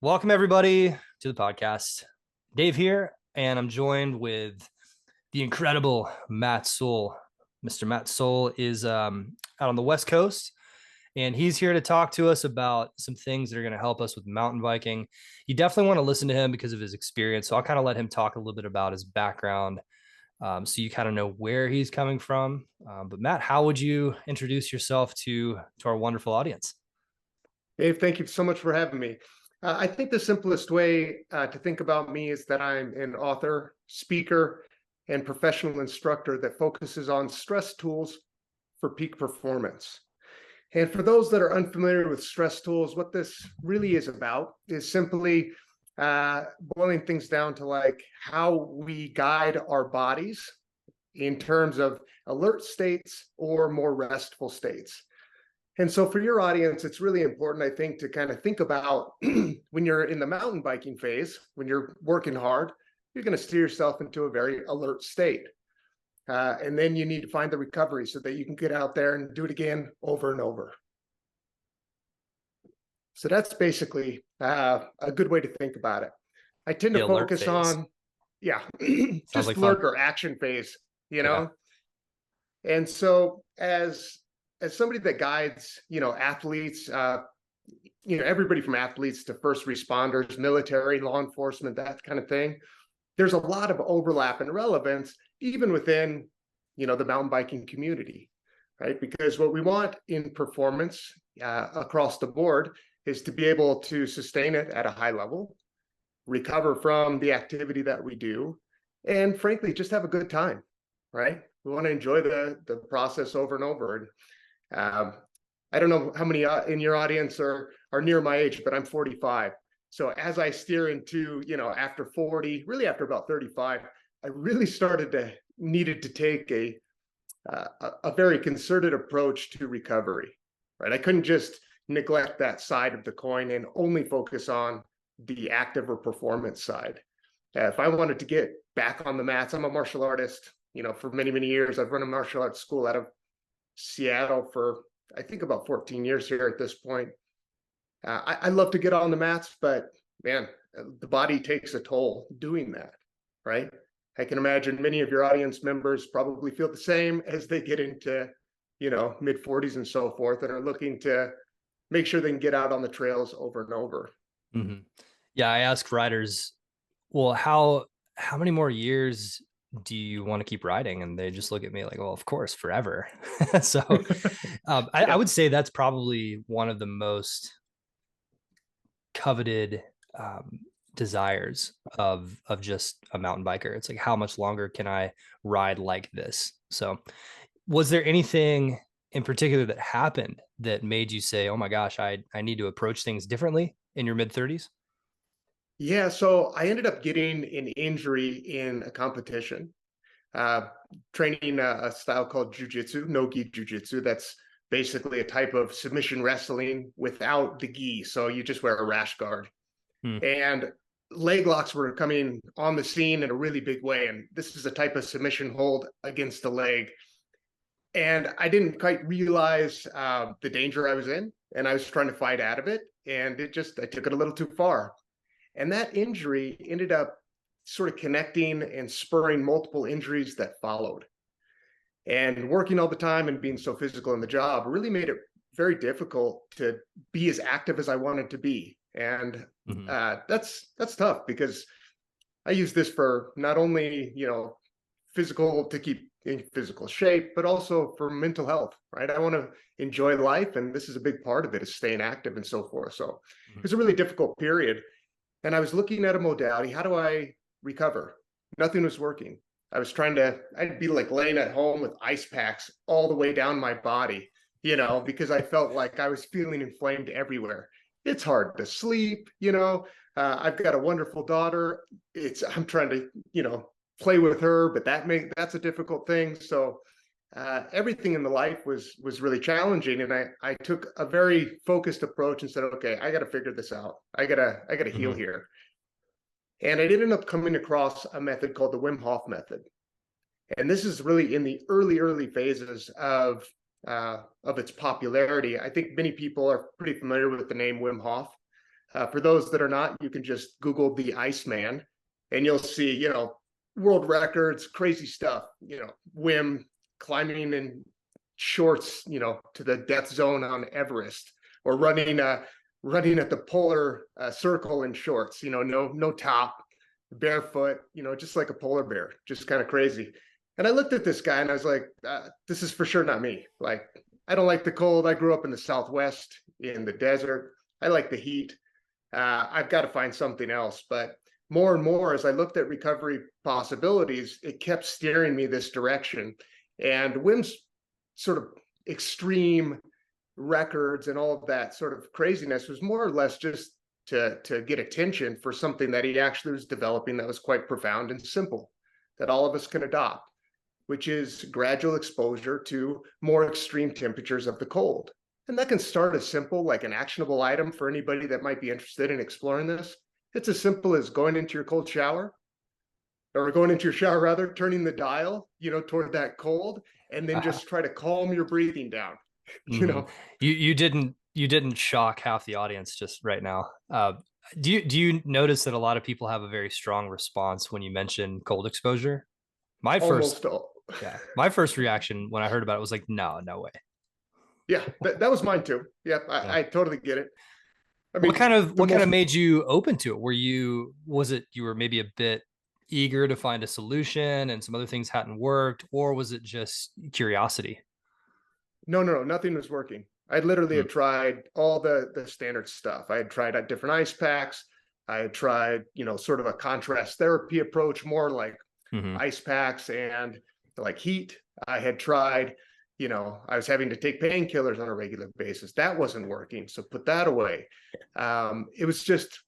Welcome everybody to the podcast. Dave here, and I'm joined with the incredible Matt Soule. Mr. Matt Soule is out on the West Coast, and he's here to talk to us about some things that are going to help us with mountain biking. You definitely want to listen to him because of his experience. So I'll kind of let him talk a little bit about his background, so you kind of know where he's coming from. But Matt, how would you introduce yourself to our wonderful audience? Dave, thank you so much for having me. I think the simplest way to think about me is that I'm an author, speaker, and professional instructor that focuses on stress tools for peak performance. And for those that are unfamiliar with stress tools, what this really is about is simply boiling things down to like how we guide our bodies in terms of alert states or more restful states. And so for your audience, it's really important, I think, to kind of think about when you're in the mountain biking phase, when you're working hard, you're going to steer yourself into a very alert state. And then you need to find the recovery so that you can get out there and do it again over and over. So that's basically a good way to think about it. I tend The to alert focus phase. on, Sounds just like fun. alert or action phase, you Yeah. know? And so as somebody that guides, athletes, everybody from athletes to first responders, military, law enforcement, that kind of thing, there's a lot of overlap and relevance even within, the mountain biking community, right? Because what we want in performance across the board is to be able to sustain it at a high level, recover from the activity that we do, and frankly, just have a good time, right? We want to enjoy the process over and over. And I don't know how many in your audience are near my age, but I'm 45. So as I steer into, after 40, really after about 35, I really needed to take a very concerted approach to recovery, right? I couldn't just neglect that side of the coin and only focus on the active or performance side. If I wanted to get back on the mats, I'm a martial artist. For many, many years, I've run a martial arts school out of Seattle for, I think, about 14 years here at this point. I love to get on the mats, but man, the body takes a toll doing that, right? I can imagine many of your audience members probably feel the same as they get into, mid 40s and so forth, and are looking to make sure they can get out on the trails over and over. Mm-hmm. Yeah, I ask riders, well, how many more years do you want to keep riding? And they just look at me like, well, of course, forever. So I Yeah. would say that's probably one of the most coveted desires of just a mountain biker. It's like, how much longer can I ride like this? So was there anything in particular that happened that made you say, oh my gosh, I need to approach things differently in your mid 30s? Yeah, so I ended up getting an injury in a competition, uh, training a style called jujitsu, no-gi jujitsu. That's basically a type of submission wrestling without the gi. So you just wear a rash guard. Hmm. And leg locks were coming on the scene in a really big way. And this is a type of submission hold against the leg. And I didn't quite realize the danger I was in. And I was trying to fight out of it. And I took it a little too far. And that injury ended up sort of connecting and spurring multiple injuries that followed. And working all the time and being so physical in the job really made it very difficult to be as active as I wanted to be. And Mm-hmm. that's tough because I use this for not only, physical to keep in physical shape, but also for mental health, right? I want to enjoy life. And this is a big part of it, is staying active and so forth. So it was a really difficult period. And I was looking at a modality. How do I recover? Nothing was working. I'd be like laying at home with ice packs all the way down my body, because I felt like I was feeling inflamed everywhere. It's hard to sleep, I've got a wonderful daughter. I'm trying to, play with her, but that's a difficult thing. So everything in the life was really challenging, and I took a very focused approach and said, okay, I got to figure this out. I gotta heal Mm-hmm. here. And I ended up coming across a method called the Wim Hof method. And this is really in the early phases of its popularity. I think many people are pretty familiar with the name Wim Hof. For those that are not, you can just Google the Iceman and you'll see, world records, crazy stuff, Wim climbing in shorts, to the death zone on Everest, or running at the polar circle in shorts, no top, barefoot, just like a polar bear, just kind of crazy. And I looked at this guy and I was like, this is for sure not me. Like, I don't like the cold. I grew up in the Southwest in the desert. I like the heat. I've got to find something else. But more and more, as I looked at recovery possibilities, it kept steering me this direction. And Wim's sort of extreme records and all of that sort of craziness was more or less just to get attention for something that he actually was developing that was quite profound and simple, that all of us can adopt, which is gradual exposure to more extreme temperatures of the cold. And that can start as simple, like an actionable item for anybody that might be interested in exploring this. It's as simple as going into your cold shower, or going into your shower rather, turning the dial, toward that cold, and then just try to calm your breathing down. Mm-hmm. You didn't shock half the audience just right now. Do you notice that a lot of people have a very strong response when you mention cold exposure? My first Almost all. Yeah, my first reaction when I heard about it was like, no way. Yeah, that was mine too. Yeah, Yeah. I totally get it. I What mean, kind of the what kind of most made you open to it? Was it you were maybe a bit eager to find a solution and some other things hadn't worked, or was it just curiosity? no, nothing was working. I literally Mm. had tried all the standard stuff. I had tried different ice packs. I had tried, sort of a contrast therapy approach, more like Mm-hmm. ice packs and like heat. I had tried, I was having to take painkillers on a regular basis. That wasn't working. So put that away. It was just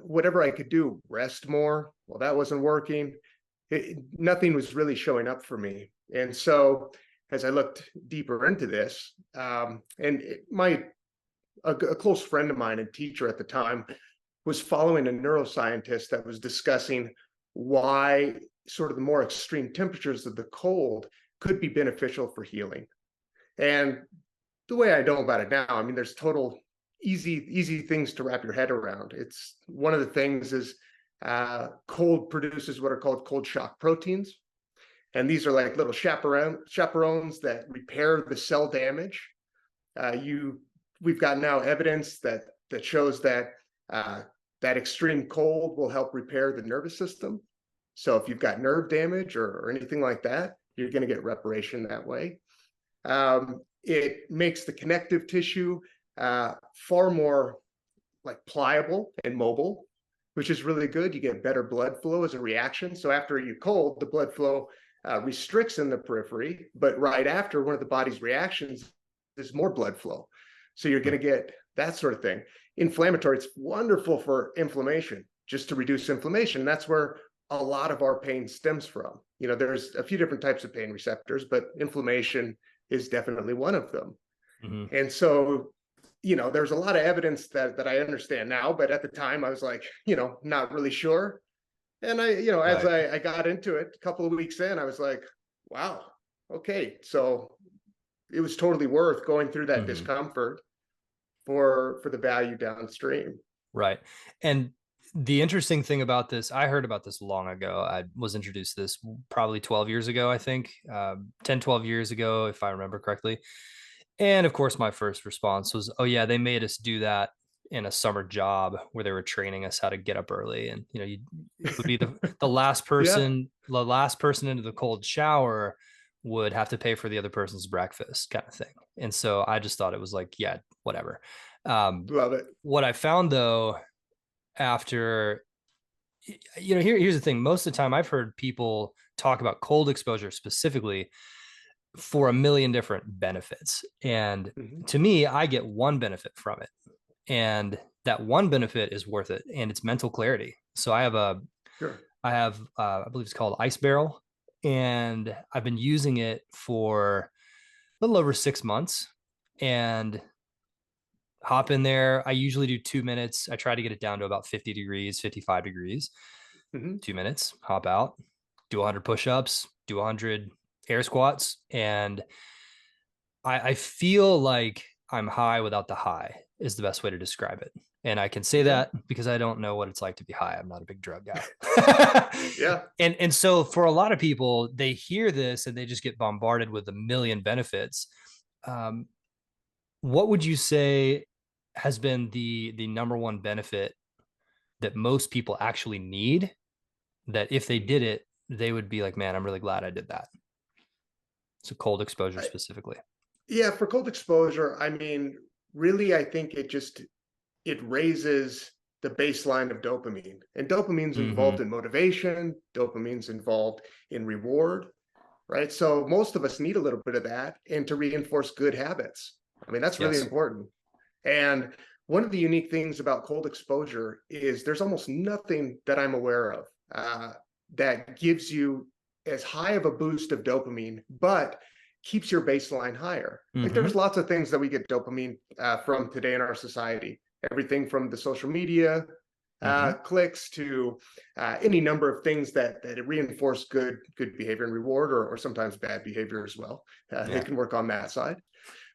whatever I could do, rest more. Well, that wasn't working. Nothing was really showing up for me. And so as I looked deeper into this, and a close friend of mine and teacher at the time was following a neuroscientist that was discussing why sort of the more extreme temperatures of the cold could be beneficial for healing. And the way I know about it now, I mean, there's total easy things to wrap your head around. It's one of the things is cold produces what are called cold shock proteins. And these are like little chaperones that repair the cell damage. We've got now evidence that shows that that extreme cold will help repair the nervous system. So if you've got nerve damage or anything like that, you're going to get reparation that way. It makes the connective tissue far more like pliable and mobile, which is really good. You get better blood flow as a reaction. So after you cold, the blood flow restricts in the periphery, but right after, one of the body's reactions is more blood flow. So you're going to get that sort of thing. Inflammatory, it's wonderful for inflammation, just to reduce inflammation. That's where a lot of our pain stems from. There's a few different types of pain receptors, but inflammation is definitely one of them. Mm-hmm. And so, there's a lot of evidence that I understand now, but at the time I was like, not really sure. And as Right. I got into it a couple of weeks in, I was like, wow, okay. So it was totally worth going through that Mm-hmm. discomfort for the value downstream. Right. And the interesting thing about this, I heard about this long ago. I was introduced to this probably 12 years ago, I think, 10, 12 years ago, if I remember correctly. And of course, my first response was, oh, yeah, they made us do that in a summer job where they were training us how to get up early. And, it would be the Yeah. the last person into the cold shower would have to pay for the other person's breakfast kind of thing. And so I just thought it was like, yeah, whatever. Um, Love it. what I found though, after, here's the thing. Most of the time I've heard people talk about cold exposure specifically for a million different benefits. And Mhm. to me, I get one benefit from it. And that one benefit is worth it. And it's mental clarity. So Sure. I believe it's called Ice Barrel. And I've been using it for a little over 6 months. And hop in there. I usually do 2 minutes. I try to get it down to about 50 degrees, 55 degrees. Mhm. 2 minutes, hop out, do 100 push-ups, do 100 air squats, and I feel like I'm high without the high is the best way to describe it. And I can say Okay. that because I don't know what it's like to be high. I'm not a big drug guy. Yeah. And so for a lot of people, they hear this and they just get bombarded with a million benefits. Um, what would you say has been the number one benefit that most people actually need, that if they did it, they would be like, man, I'm really glad I did that? So cold exposure I, specifically. yeah, for cold exposure, I mean, really, I think it raises the baseline of dopamine. And dopamine's Mm-hmm. involved in motivation, dopamine's involved in reward, right? So most of us need a little bit of that and to reinforce good habits. I mean, that's really Yes. important. And one of the unique things about cold exposure is there's almost nothing that I'm aware of that gives you as high of a boost of dopamine, but keeps your baseline higher. Like Mm-hmm. there's lots of things that we get dopamine from today in our society, everything from the social media Mm-hmm. clicks to any number of things that reinforce good behavior and reward, or sometimes bad behavior as well. They Yeah. can work on that side,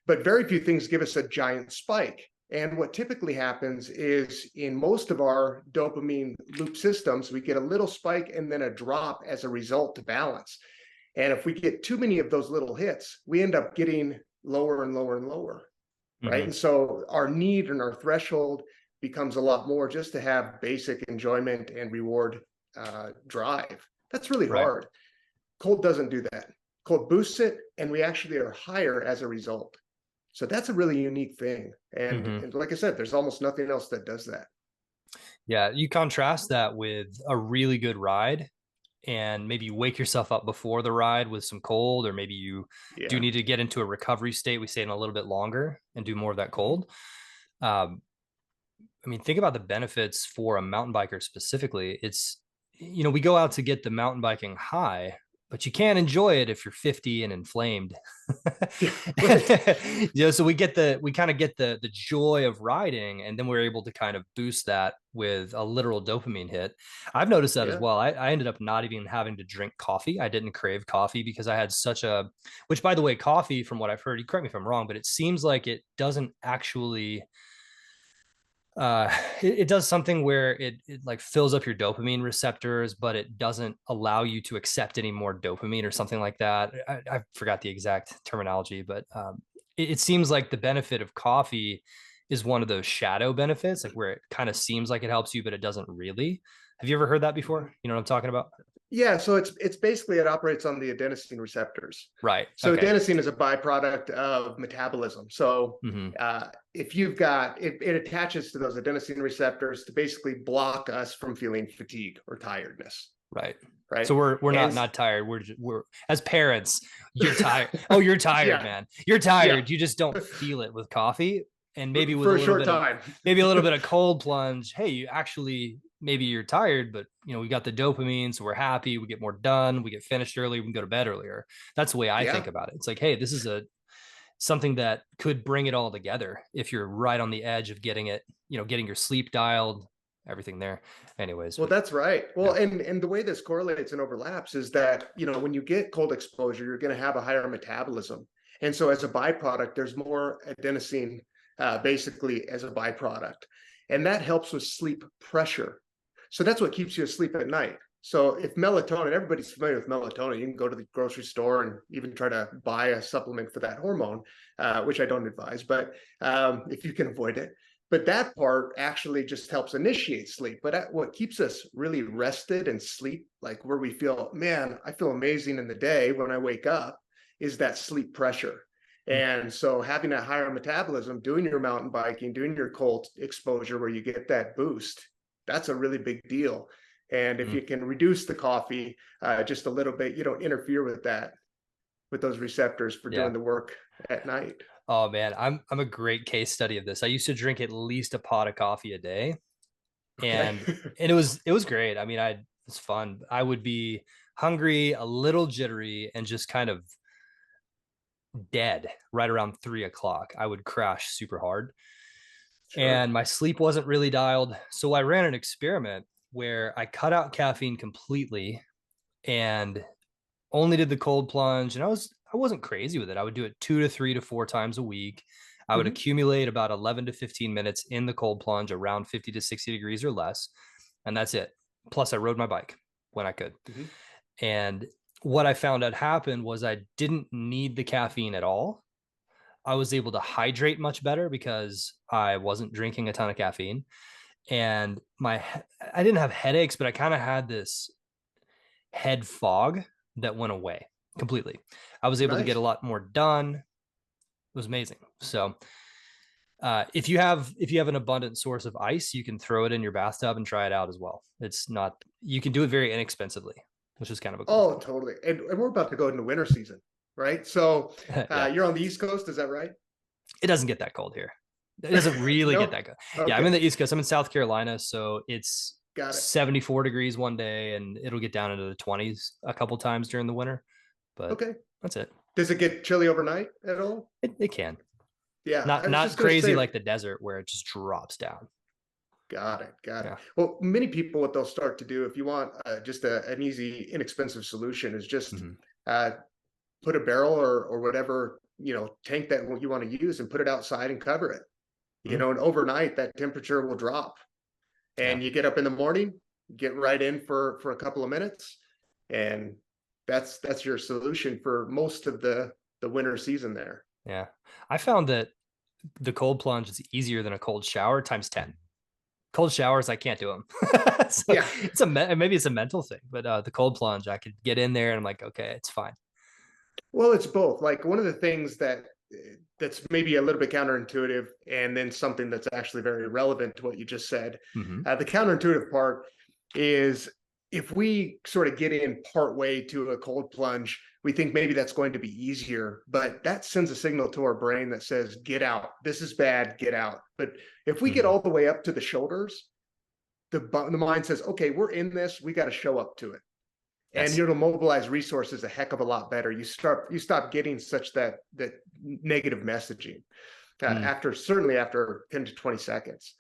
but very few things give us a giant spike. And what typically happens is in most of our dopamine loop systems, we get a little spike and then a drop as a result to balance. And if we get too many of those little hits, we end up getting lower and lower and lower, right? Mm-hmm. And so our need and our threshold becomes a lot more just to have basic enjoyment and reward drive. That's really Right. hard. Cold doesn't do that. Cold boosts it, and we actually are higher as a result. So that's a really unique thing. Mm-hmm. And like I said, there's almost nothing else that does that. Yeah. You contrast that with a really good ride, and maybe you wake yourself up before the ride with some cold, or maybe you do Yeah. need to get into a recovery state. We stay in a little bit longer and do more of that Mhm. cold. Um, I mean, think about the benefits for a mountain biker specifically. It's, we go out to get the mountain biking high, but you can't enjoy it if you're 50 and inflamed. Yeah. Right. So we kind of get the joy of riding, and then we're able to kind of boost that with a literal dopamine hit. I've noticed that as Yeah. well. I ended up not even having to drink coffee. I didn't crave coffee because I had which, by the way, coffee, from what I've heard, you correct me if I'm wrong, but it seems like it doesn't actually it does something where it like fills up your dopamine receptors, but it doesn't allow you to accept any more dopamine or something like that. I forgot the exact terminology, but it seems like the benefit of coffee is one of those shadow benefits, like where it kind of seems like it helps you, but it doesn't really. Have you ever heard that before? You know what I'm talking about? Yeah, so it's basically it operates on the adenosine receptors. Right. So Okay. adenosine is a byproduct of metabolism. So Mm-hmm. if you've got it attaches to those adenosine receptors to basically block us from feeling fatigue or tiredness, Right. right? So we're And not tired. We're as parents, you're tired. Oh, you're tired, yeah, man. You're yeah, tired. You just don't feel it with coffee, and maybe with for a short time. a little bit of cold plunge. Hey, you actually, maybe you're tired, but we got the dopamine, so we're happy. We get more done. We get finished early. We can go to bed earlier. That's the way I think Yeah. about it. It's like, hey, this is a something that could bring it all together if you're right on the edge of getting it, getting your sleep dialed, everything there. Anyways, Well, but that's right. Well, yeah. and the way this correlates and overlaps is that, when you get cold exposure, you're going to have a higher metabolism. And so as a byproduct, there's more adenosine basically as a byproduct. And that helps with sleep pressure. So that's what keeps you asleep at night. So if melatonin, everybody's familiar with melatonin, you can go to the grocery store and even try to buy a supplement for that hormone, which I don't advise, but if you can avoid it. But that part actually just helps initiate sleep. But what keeps us really rested and sleep, like where we feel, man, I feel amazing in the day when I wake up, is that sleep pressure. And so having that higher metabolism, doing your mountain biking, doing your cold exposure where you get that boost, that's a really big deal. And if Mm-hmm. you can reduce the coffee just a little bit, you don't interfere with that, with those receptors for Yeah. doing the work at night. Oh man, I'm a great case study of this. I used to drink at least a pot of coffee a day, Okay. and it was great. I mean, it's fun. I would be hungry, a little jittery, and just kind of dead right around 3 o'clock. I would crash super hard, Sure. and my sleep wasn't really dialed. So I ran an experiment where I cut out caffeine completely and only did the cold plunge, and I wasn't crazy with it. I would do it 2 to 3 to 4 times a week. I would Mhm. accumulate about 11 to 15 minutes in the cold plunge around 50 to 60 degrees or less. And that's it. Plus, I rode my bike when I could. Mhm. And what I found out happened was I didn't need the caffeine at all. I was able to hydrate much better because I wasn't drinking a ton of caffeine. And I didn't have headaches, but I kind of had this head fog that went away completely. I was able to get a Nice. lot more done. It was amazing. So if you have an abundant source of ice, you can throw it in your bathtub and try it out as well. It's not You can do it very inexpensively, which is kind of a cool Oh, thing. totally. And we're about to go into winter season, right? So Yeah, you're on the East Coast, is that right? it doesn't get that cold here. It doesn't really get No? that good. Yeah, I'm in Okay. the East Coast. I'm in South Carolina, so it's Got it. 74 degrees one day, and it'll get down into the 20s a couple times during the winter. But Okay. that's it. Does it get chilly overnight at all? It can. Yeah, Not I was not just going to crazy say, like the desert where it just drops down. got it, got it. Yeah. Well, many people, what they'll start to do, if you want just an easy, inexpensive solution, is just Mm-hmm. uh, put a barrel or whatever tank that you want to use and put it outside and cover it. Mm-hmm. And overnight that temperature will drop, Yeah. and you get up in the morning, get right in for a couple of minutes, and that's your solution for most of the winter season there. Yeah. I found that the cold plunge is easier than a cold shower times 10. Cold showers, I can't do them. So Yeah. maybe it's a mental thing, but the cold plunge, I could get in there and I'm like, okay, it's fine. Well, it's both. Like one of the things that's maybe a little bit counterintuitive, and then something that's actually very relevant to what you just said. Mm-hmm. The counterintuitive part is if we sort of get in part way to a cold plunge, we think maybe that's going to be easier, but that sends a signal to our brain that says, get out. This is bad, get out. But if we get Mm-hmm. all the way up to the shoulders, the mind says, okay, we're in this, we got to show up to it, and Yes. you'll mobilize resources a heck of a lot better. You stop getting such that negative messaging Mm. after, certainly after 10 to 20 seconds.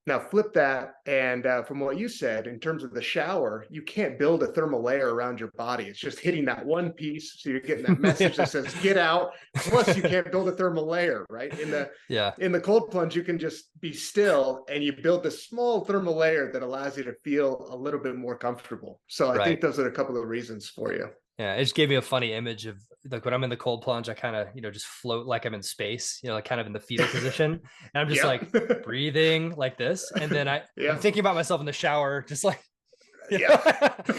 Now flip that, and from what you said in terms of the shower, you can't build a thermal layer around your body. It's just hitting that one piece, so you're getting that message that says get out. Plus you can't build a thermal layer, right? in the Yeah. in the cold plunge, you can just be still, and you build this small thermal layer that allows you to feel a little bit more comfortable. So I think Right. those are a couple of reasons for you. Yeah. It just gave me a funny image of like when I'm in the cold plunge, I kind of, just float like I'm in space, like kind of in the fetal position. And I'm just Yep. like breathing like this. And then I'm Yeah. thinking about myself in the shower, just like, Yeah.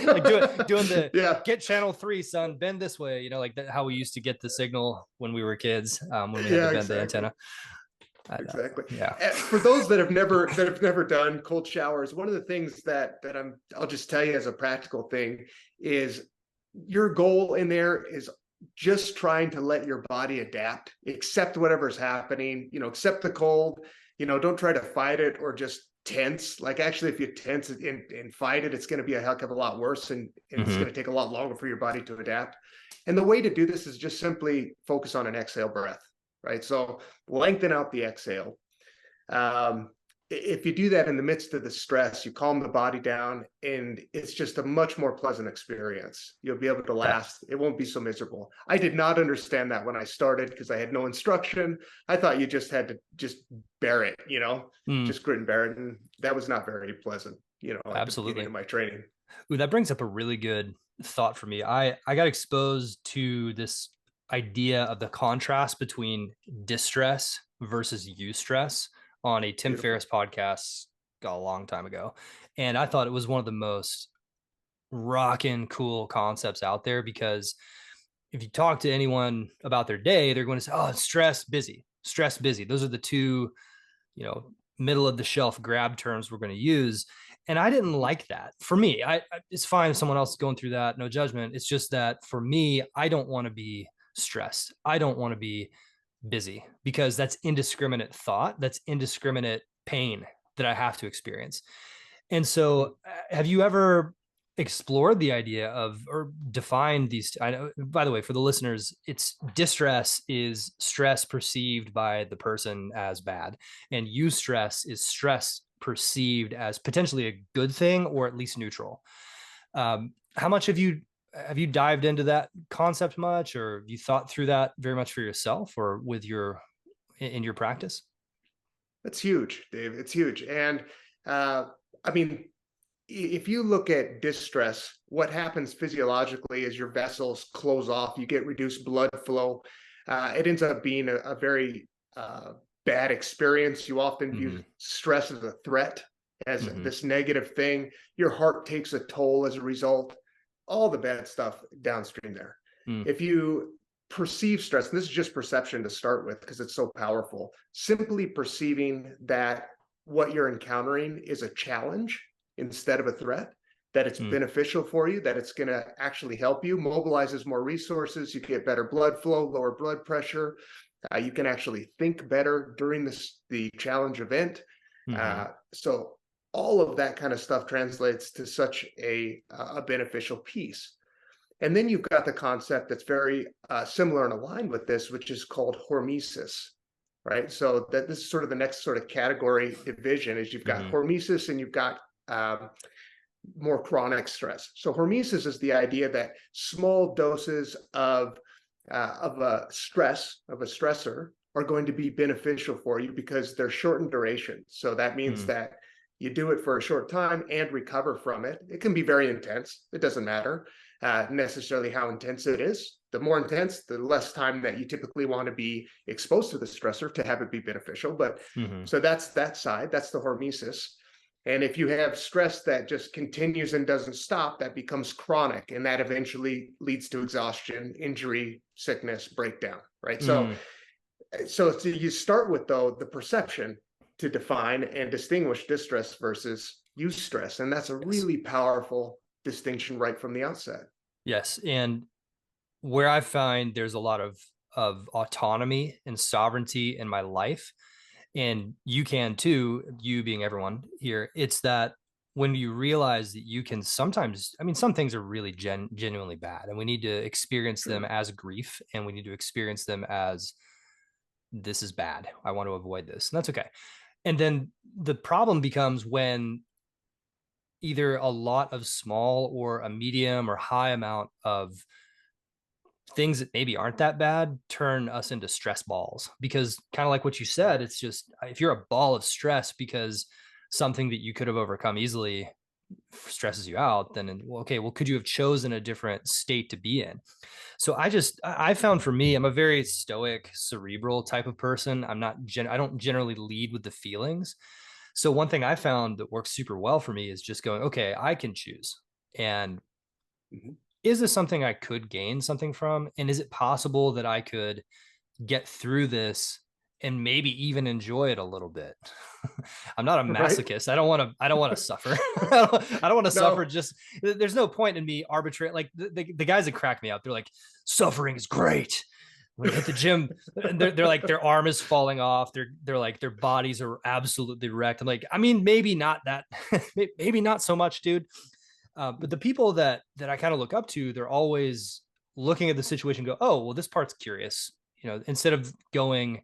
like doing the Yeah. get channel 3, son, bend this way, like that, how we used to get the signal when we were kids, when we had to Yeah, bend the exactly. antenna. Exactly. Yeah. For those that have never done cold showers, one of the things I'll just tell you as a practical thing is your goal in there is just trying to let your body adapt, accept whatever's happening, accept the cold, don't try to fight it or just tense. Like actually, if you tense it and fight it, it's going to be a heck of a lot worse, and it's Mm-hmm. going to take a lot longer for your body to adapt. And the way to do this is just simply focus on an exhale breath, right? So lengthen out the exhale. Um, if you do that in the midst of the stress, you calm the body down, and it's just a much more pleasant experience. You'll be able to Okay. last. It won't be so miserable. I did not understand that when I started because I had no instruction. I thought you just had to just bear it, Mm, just grit and bear it. And that was not very pleasant, at the beginning absolutely. of my training. Ooh, that brings up a really good thought for me. I got exposed to this idea of the contrast between distress versus eustress on a Tim Beautiful. Ferriss podcast a long time ago. And I thought it was one of the most rocking cool concepts out there because if you talk to anyone about their day, they're going to say, oh, stress, busy, stress, busy. Those are the two, middle of the shelf grab terms we're going to use. And I didn't like that. For me, it's fine if someone else is going through that, no judgment. It's just that for me, I don't want to be stressed. I don't want to be busy because that's indiscriminate thought. That's indiscriminate pain that I have to experience. And so, have you ever explored the idea of or defined these? I know, by the way, for the listeners, it's distress is stress perceived by the person as bad, and eustress is stress perceived as potentially a good thing or at least neutral. How much have you dived into that concept much, or have you thought through that very much for yourself or with your in your practice? That's huge, Dave. It's huge. And I mean, if you look at distress, what happens physiologically is your vessels close off, you get reduced blood flow. It ends up being a very bad experience. You often view Mm-hmm. stress as a threat, as Mm-hmm. this negative thing. Your heart takes a toll as a result, all the bad stuff downstream there. Mm. If you perceive stress, and this is just perception to start with because it's so powerful, simply perceiving that what you're encountering is a challenge instead of a threat, that it's Mm. beneficial for you, that it's going to actually help you, mobilizes more resources, you get better blood flow, lower blood pressure, you can actually think better during the challenge event. Mm-hmm. So all of that kind of stuff translates to such a beneficial piece. And then you've got the concept that's very similar and aligned with this, which is called hormesis, right? So that this is sort of the next sort of category division is you've got Mm-hmm. hormesis and you've got more chronic stress. So hormesis is the idea that small doses of a stressor are going to be beneficial for you because they're short in duration. So that means Mm. that you do it for a short time and recover from it. It can be very intense. It doesn't matter necessarily how intense it is. The more intense, the less time that you typically want to be exposed to the stressor to have it be beneficial. But Mm-hmm. so that's that side, that's the hormesis. And if you have stress that just continues and doesn't stop, that becomes chronic, and that eventually leads to exhaustion, injury, sickness, breakdown, right? So, Mm. so you start with, though, the perception to define and distinguish distress versus eustress, and that's a Yes. really powerful distinction right from the outset. Yes. And where I find there's a lot of autonomy and sovereignty in my life, and you can too, you being everyone here, it's that when you realize that you can sometimes, I mean, some things are really genuinely bad, and we need to experience them Sure. as grief, and we need to experience them as this is bad. I want to avoid this. And that's okay. And then the problem becomes when either a lot of small or a medium or high amount of things that maybe aren't that bad turn us into stress balls, because kind of like what you said, it's just if you're a ball of stress because something that you could have overcome easily stresses you out, then okay, well, could you have chosen a different state to be in? So I found, for me, I'm a very stoic, cerebral type of person. I don't generally lead with the feelings. So one thing I found that works super well for me is just going, okay, I can choose. And Mhm. is this something I could gain something from? And is it possible that I could get through this and maybe even enjoy it a little bit? I'm not a Right? masochist. I don't want to suffer. I don't want to suffer. No. Just, there's no point in me arbitrate. Like the guys that crack me up, they're like, suffering is great. When they hit the gym, they're like, their arm is falling off. They're like, their bodies are absolutely wrecked. I'm like, I mean, maybe not that, maybe not so much, dude. But the people that I kind of look up to, they're always looking at the situation and go, oh, well, this part's curious. Instead of going,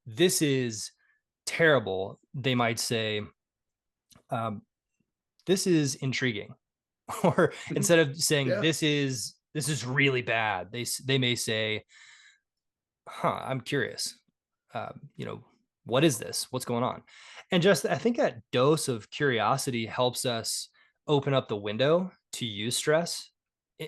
this is terrible, they might say, um, this is intriguing. Or Mhm. instead of saying, Yeah. this is really bad, they may say, I'm curious. You know, what is this? What's going on? And just, I think that dose of curiosity helps us open up the window to use stress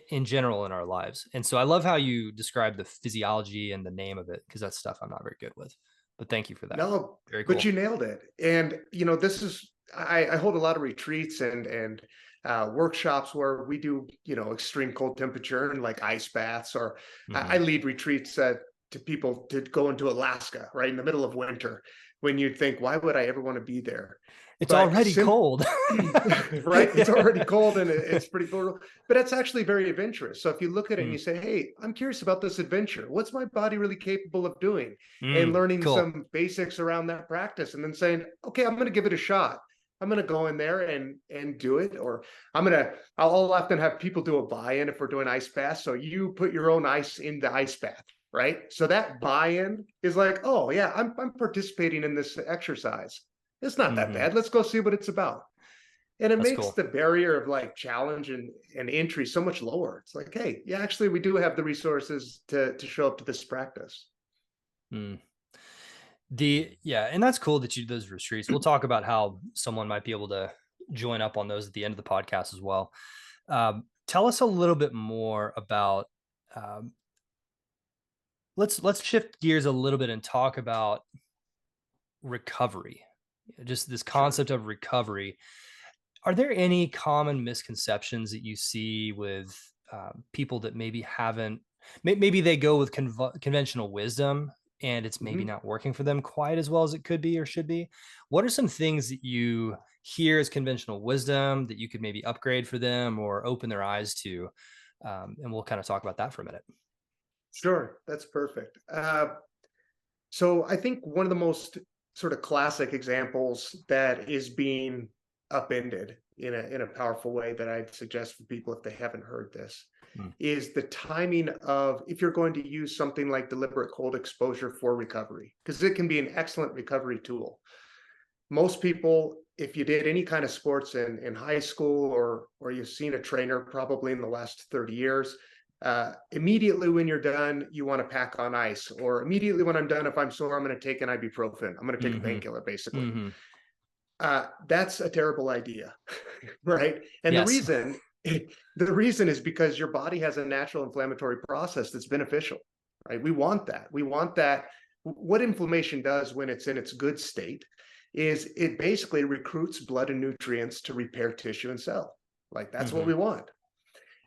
in general in our lives. And so I love how you describe the physiology and the name of it, because that's stuff I'm not very good with. But thank you for that. No, Very but cool. you nailed it. And this is I hold a lot of retreats and workshops where we do extreme cold temperature and like ice baths, or I Mm-hmm. lead retreats to people to go into Alaska right in the middle of winter, when you'd think, why would I ever want to be there? It's But already cold. right, it's already Yeah. cold and it's pretty brutal, but it's actually very adventurous. So if you look at it and Mm, you say, hey, I'm curious about this adventure, what's my body really capable of doing, and learning cool. some basics around that practice, and then saying, okay, I'm going to give it a shot. I'm going to go in there and do it. Or I'll often have people do a buy-in if we're doing ice baths. So you put your own ice in the ice bath, right? So that buy-in is like, oh yeah, I'm participating in this exercise. It's not that Mm-hmm. bad. Let's go see what it's about. And it That's makes cool. the barrier of like challenge and entry so much lower. It's like, hey, yeah, actually we do have the resources to show up to this practice. Mm. And that's cool that you do those retreats. We'll talk about how someone might be able to join up on those at the end of the podcast as well. Tell us a little bit more about. Let's shift gears a little bit and talk about recovery. Just this Sure. concept of recovery. Are there any common misconceptions that you see with people that maybe haven't, maybe they go with conventional wisdom and it's maybe Mhm. not working for them quite as well as it could be or should be? What are some things that you hear as conventional wisdom that you could maybe upgrade for them or open their eyes to? And we'll kind of talk about that for a minute. Sure, that's perfect. So I think one of the most sort of classic examples that is being upended in a powerful way that I'd suggest for people if they haven't heard this Mm. is the timing of if you're going to use something like deliberate cold exposure for recovery, because it can be an excellent recovery tool. Most people, if you did any kind of sports in high school or you've seen a trainer probably in the last 30 years, immediately when you're done, you want to pack on ice, or immediately when I'm done, if I'm sore, I'm going to take an ibuprofen. I'm going to take a Mm-hmm. painkiller, basically. Mm-hmm. That's a terrible idea, right? And the Yes. reason, the reason is because your body has a natural inflammatory process that's beneficial, right? We want that. We want that. What inflammation does when it's in its good state is it basically recruits blood and nutrients to repair tissue and cell. Like that's what Mm-hmm. we want.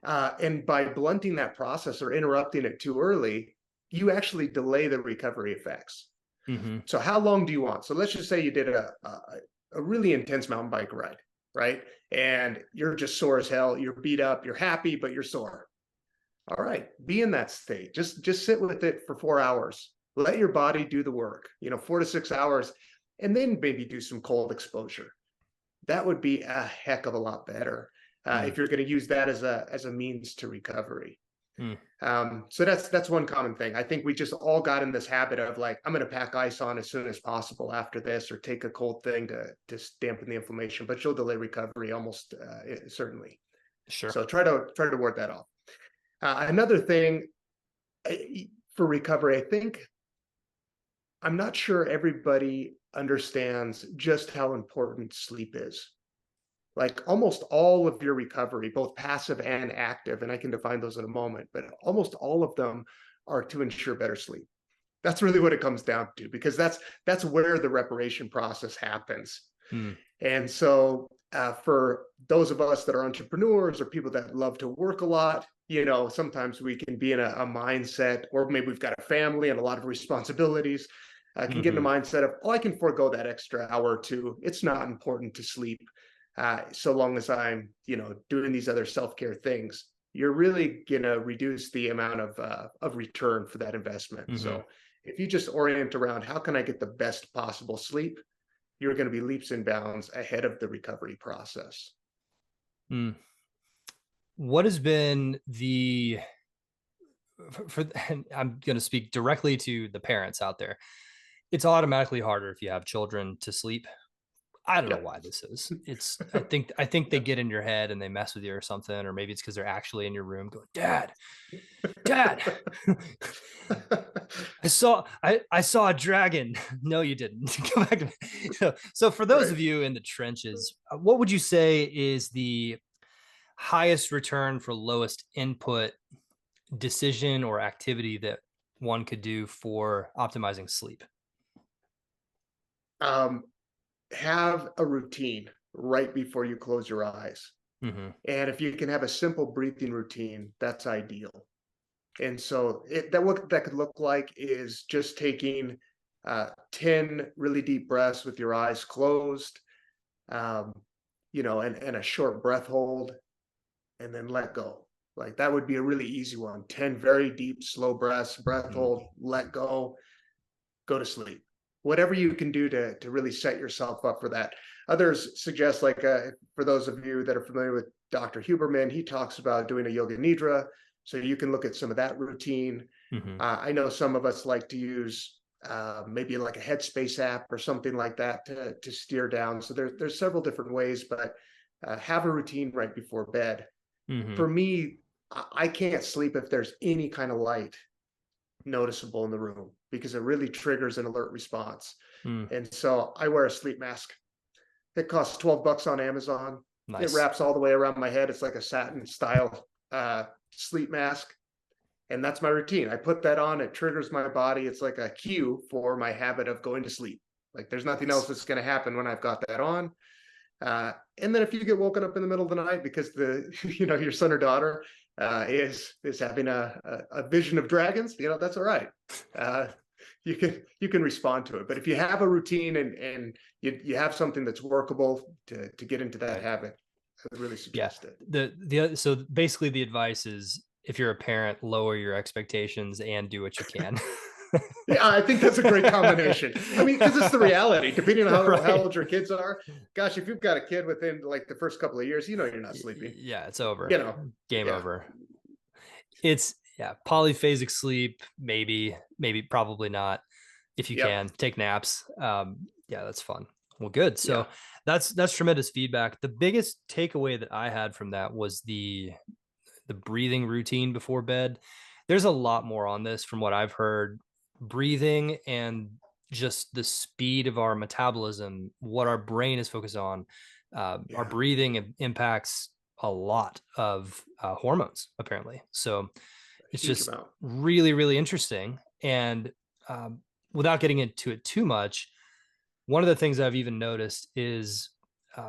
And by blunting that process or interrupting it too early, you actually delay the recovery effects. Mm-hmm. So how long do you want? So let's just say you did a really intense mountain bike ride, right? And you're just sore as hell. You're beat up. You're happy, but you're sore. All right, be in that state. Just sit with it for 4 hours. Let your body do the work. 4 to 6 hours, and then maybe do some cold exposure. That would be a heck of a lot better if you're going to use that as a means to recovery. Mm-hmm. So that's one common thing. I think we just all got in this habit of like, I'm going to pack ice on as soon as possible after this, or take a cold thing to dampen the inflammation, but you'll delay recovery almost certainly. Sure. So try to ward that off. Another thing for recovery, I think I'm not sure everybody understands just how important sleep is. Like almost all of your recovery, both passive and active, and I can define those in a moment, but almost all of them are to ensure better sleep. That's really what it comes down to, because that's where the reparation process happens. Mm. And so for those of us that are entrepreneurs or people that love to work a lot, sometimes we can be in a mindset, or maybe we've got a family and a lot of responsibilities. Can get in a Mm-hmm. mindset of, oh, I can forego that extra hour or two. It's not important to sleep so long as I'm, doing these other self-care things. You're really gonna reduce the amount of return for that investment. Mm-hmm. So if you just orient around how can I get the best possible sleep, you're going to be leaps and bounds ahead of the recovery process. Mm. What has been and I'm going to speak directly to the parents out there. It's automatically harder if you have children to sleep. I don't know Yep. why this is. I think they Yep. get in your head and they mess with you or something, or maybe it's because they're actually in your room going, Dad, Dad, I saw a dragon. No, you didn't. Go back to me. So for those Right. of you in the trenches, what would you say is the highest return for lowest input decision or activity that one could do for optimizing sleep? Um, have a routine right before you close your eyes. Mm-hmm. And if you can have a simple breathing routine, that's ideal. And so what that could look like is just taking 10 really deep breaths with your eyes closed, um, and a short breath hold, and then let go. Like that would be a really easy one. 10 very deep, slow breaths, breath hold, let go to sleep. Whatever you can do to really set yourself up for that. Others suggest, like for those of you that are familiar with Dr. Huberman, he talks about doing a yoga nidra. So you can look at some of that routine. Mm-hmm. I know some of us like to use maybe like a Headspace app or something like that to steer down. So there's several different ways, but have a routine right before bed. Mm-hmm. For me, I can't sleep if there's any kind of light noticeable in the room because it really triggers an alert response. Mm, And so I wear a sleep mask. It costs $12 on Amazon. It nice. wraps all the way around my head. It's like a satin style sleep mask. And that's my routine. I put that on, it triggers my body. It's like a cue for my habit of going to sleep. Like there's nothing else Nice. that's going to happen when I've got that on. And then if you get woken up in the middle of the night because the your son or daughter is having a vision of dragons, that's all right. You can respond to it. But if you have a routine and you have something that's workable to get into that Right. habit, I would really suggest it. So basically the advice is, if you're a parent, lower your expectations and do what you can. Yeah, I think that's a great combination. I mean, because it's the reality. Depending on how old your kids are, gosh, if you've got a kid within like the first couple of years, you're not sleeping. Yeah, it's over. Game Yeah. over. It's polyphasic sleep, maybe, probably not. If you Yep. can take naps, that's fun. Well, good. So Yeah. that's tremendous feedback. The biggest takeaway that I had from that was the breathing routine before bed. There's a lot more on this from what I've heard. Breathing and just the speed of our metabolism, what our brain is focused on. Our breathing impacts a lot of hormones, apparently. So it's just amount. really, really interesting. And without getting into it too much, one of the things I've even noticed is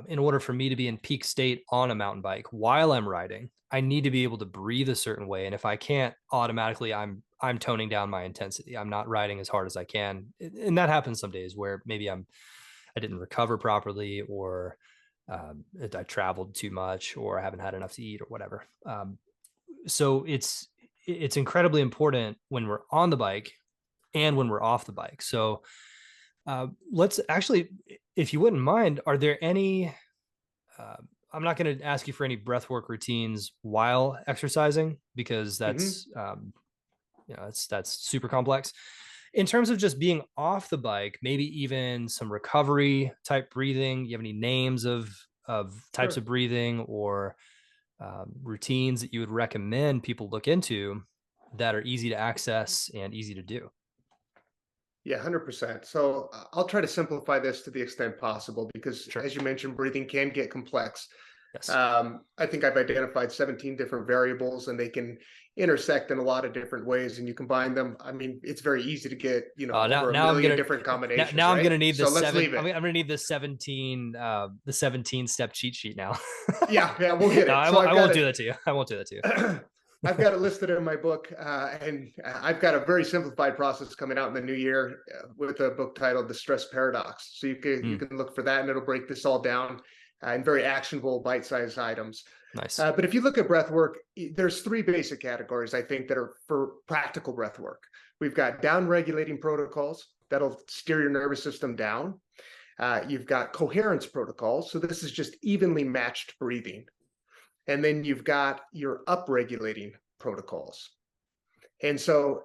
in order for me to be in peak state on a mountain bike while I'm riding, I need to be able to breathe a certain way. And if I can't, automatically I'm toning down my intensity. I'm not riding as hard as I can. And that happens some days where maybe I didn't recover properly, or I traveled too much, or I haven't had enough to eat, or whatever. So it's incredibly important when we're on the bike and when we're off the bike. So let's actually, if you wouldn't mind, are there any, I'm not going to ask you for any breathwork routines while exercising, because that's, that's super complex. In terms of just being off the bike, maybe even some recovery type breathing. You have any names of types Sure. of breathing or routines that you would recommend people look into that are easy to access and easy to do? Yeah, 100%. So I'll try to simplify this to the extent possible because, Sure. as you mentioned, breathing can get complex. Yes. I think I've identified 17 different variables, and they can intersect in a lot of different ways. And you combine them. I mean, it's very easy to get over a million different combinations. Now right? I'm gonna need so the let's seven. leave it. I'm gonna need the 17 step cheat sheet now. Yeah, we'll get it. No, I won't do that to you. I won't do that to you. I've got it listed in my book, and I've got a very simplified process coming out in the new year with a book titled "The Stress Paradox." So you can look for that, and it'll break this all down in very actionable, bite-sized items. Nice. But if you look at breath work, there's three basic categories I think that are for practical breath work. We've got down-regulating protocols that'll steer your nervous system down. You've got coherence protocols, so this is just evenly matched breathing. And then you've got your upregulating protocols. And so,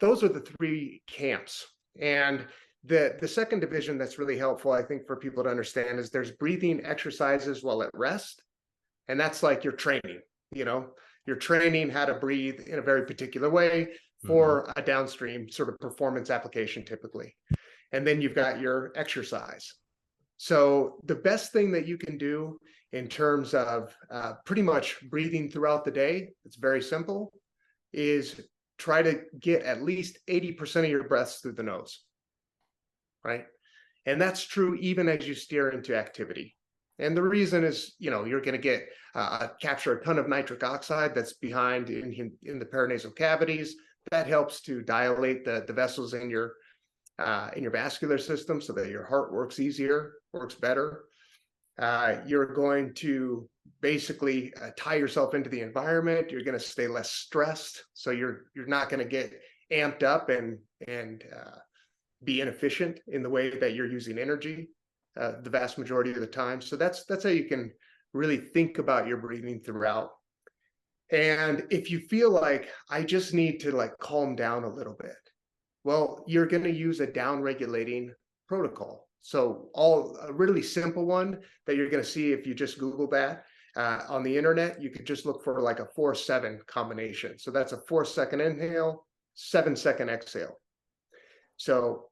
those are the three camps. And the second division that's really helpful, I think, for people to understand is there's breathing exercises while at rest. And that's like your training, you're training how to breathe in a very particular way for a downstream sort of performance application typically. And then you've got your exercise. So the best thing that you can do in terms of pretty much breathing throughout the day, it's very simple, is try to get at least 80% of your breaths through the nose, right? And that's true even as you steer into activity. And the reason is, you're going to get capture a ton of nitric oxide that's behind in the paranasal cavities. That helps to dilate the vessels in your vascular system so that your heart works better. You're going to basically tie yourself into the environment. You're going to stay less stressed, so you're not going to get amped up and be inefficient in the way that you're using energy the vast majority of the time. So that's how you can really think about your breathing throughout. And if you feel like I just need to calm down a little bit, well, you're going to use a down-regulating protocol. So a really simple one that you're going to see if you just Google that on the internet, you could just look for a 4-7 combination. So that's a 4-second inhale, 7-second exhale. So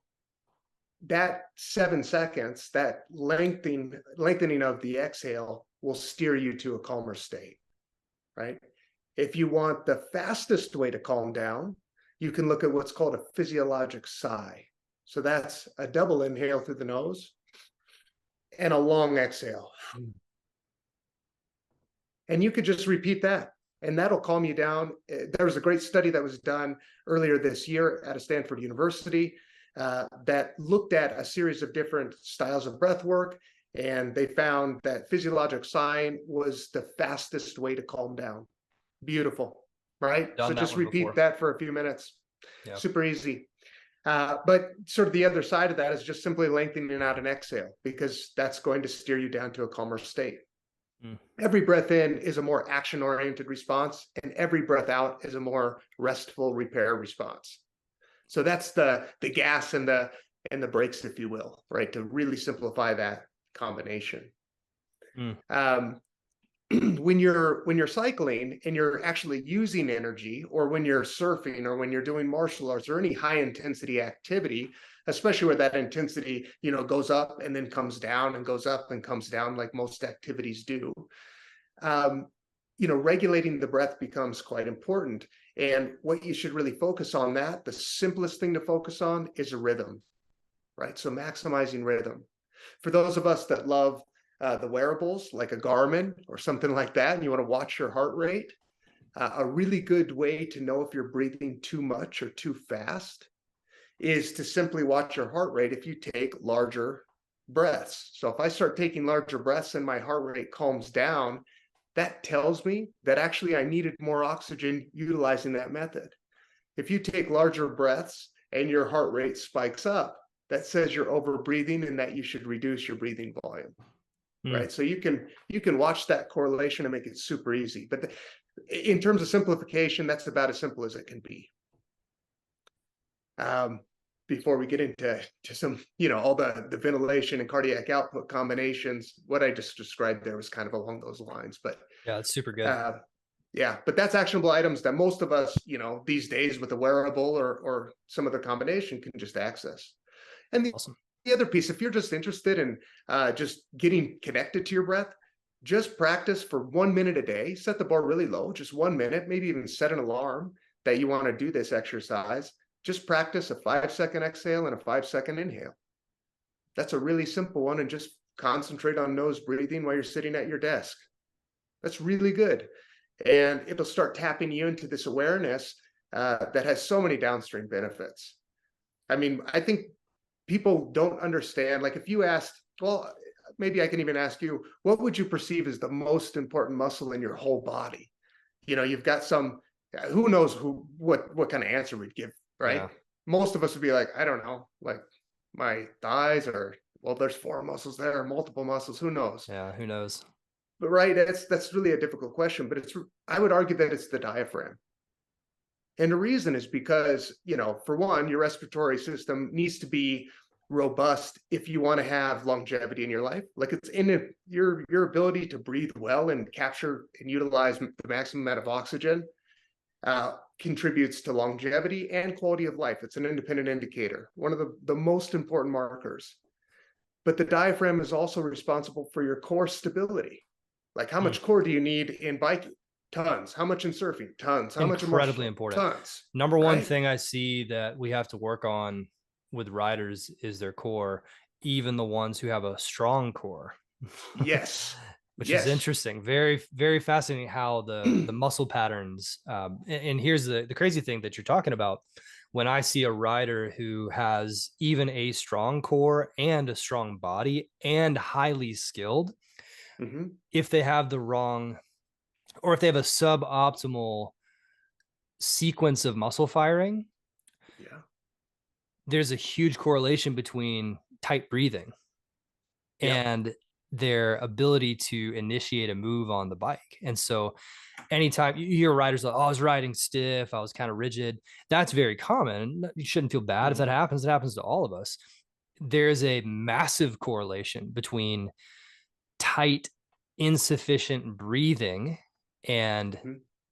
that 7 seconds, that lengthening of the exhale will steer you to a calmer state, right? If you want the fastest way to calm down, you can look at what's called a physiologic sigh. So that's a double inhale through the nose and a long exhale. And you could just repeat that, and that'll calm you down. There was a great study that was done earlier this year at Stanford University that looked at a series of different styles of breath work, and they found that physiologic sighing was the fastest way to calm down. Beautiful, right? Done So that just one repeat before. that for a few minutes. Yeah. Super easy. But sort of the other side of that is just simply lengthening out an exhale, because that's going to steer you down to a calmer state. Every breath in is a more action-oriented response, and every breath out is a more restful repair response. So that's the gas and the brakes, if you will, right? To really simplify that combination. When you're cycling and you're actually using energy, or when you're surfing, or when you're doing martial arts or any high intensity activity, especially where that intensity, goes up and then comes down and goes up and comes down, like most activities do, regulating the breath becomes quite important. And what you should really focus on, that the simplest thing to focus on is a rhythm, right? So maximizing rhythm. For those of us that love the wearables like a Garmin or something like that, and you want to watch your heart rate, a really good way to know if you're breathing too much or too fast is to simply watch your heart rate if you take larger breaths. So if I start taking larger breaths and my heart rate calms down, that tells me that actually I needed more oxygen utilizing that method. If you take larger breaths and your heart rate spikes up, that says you're over breathing and that you should reduce your breathing volume. Right. So you can watch that correlation and make it super easy. But in terms of simplification, that's about as simple as it can be. Before we get into some, all the ventilation and cardiac output combinations, what I just described there was kind of along those lines. But yeah, it's super good. Yeah, but that's actionable items that most of us, these days with a wearable or some other combination can just access. And Awesome. The other piece, if you're just interested in just getting connected to your breath, just practice for 1 minute a day. Set the bar really low, just 1 minute, maybe even set an alarm that you want to do this exercise. Just practice a 5-second exhale and a 5-second inhale. That's a really simple one, and just concentrate on nose breathing while you're sitting at your desk. That's really good. And it'll start tapping you into this awareness that has so many downstream benefits. I mean, I think people don't understand, like if you asked, well, maybe I can even ask you, what would you perceive as the most important muscle in your whole body? You've got some, who knows what kind of answer we'd give, right? Yeah. Most of us would be like, I don't know, like my thighs, or, well, there's 4 muscles there, multiple muscles, who knows? Yeah, who knows? But right, that's really a difficult question, but I would argue that it's the diaphragm. And the reason is because, for one, your respiratory system needs to be robust if you want to have longevity in your life. Like, it's in your ability to breathe well and capture and utilize the maximum amount of oxygen contributes to longevity and quality of life. It's an independent indicator, one of the most important markers. But the diaphragm is also responsible for your core stability. Like, how much core do you need in biking? Tons. How much in surfing? Tons. How much? Incredibly important. Tons. Number one thing I see that we have to work on with riders is their core, even the ones who have a strong core. Yes. Which is interesting. Very, very fascinating how the muscle patterns. And here's the crazy thing that you're talking about. When I see a rider who has even a strong core and a strong body and highly skilled, if they have the wrong, or if they have a suboptimal sequence of muscle firing, there's a huge correlation between tight breathing and their ability to initiate a move on the bike. And so anytime you hear riders like, oh, I was riding stiff, I was kind of rigid, that's very common. You shouldn't feel bad if that happens. It happens to all of us. There's a massive correlation between tight, insufficient breathing and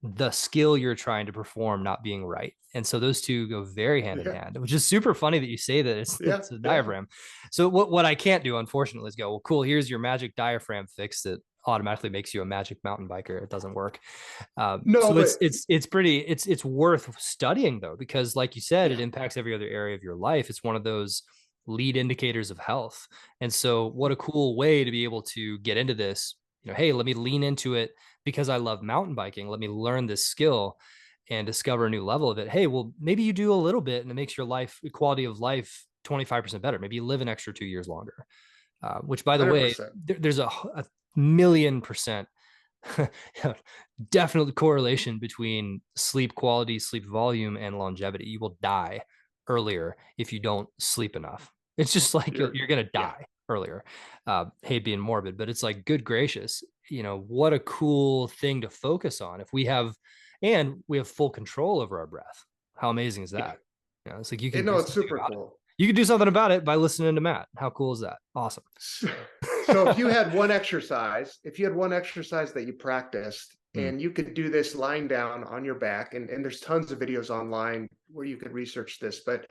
the skill you're trying to perform not being right. And so those two go very hand in Yeah. hand, which is super funny that you say that Yeah. it's a Yeah. diaphragm. So what I can't do, unfortunately, is go, well, cool, here's your magic diaphragm fix that automatically makes you a magic mountain biker. It doesn't work. No, So but it's worth studying though, because like you said, it yeah. impacts every other area of your life. It's one of those lead indicators of health. And so what a cool way to be able to get into this, hey, let me lean into it because I love mountain biking. Let me learn this skill and discover a new level of it. Hey, well, maybe you do a little bit and it makes your quality of life 25% better. Maybe you live an extra 2 years longer, which by the way, 100%. there's a million percent definite correlation between sleep quality, sleep volume, and longevity. You will die earlier if you don't sleep enough. It's just like you're going to Yeah. die earlier. Hate being morbid, but it's like, good gracious, what a cool thing to focus on. And we have full control over our breath. How amazing is Yeah. that? It's like you And can no, do it's something super about it. cool. You can do something about it by listening to Matt. How cool is that? Awesome. So if you had one exercise, that you practiced Mm. and you could do this lying down on your back, and there's tons of videos online where you could research this, but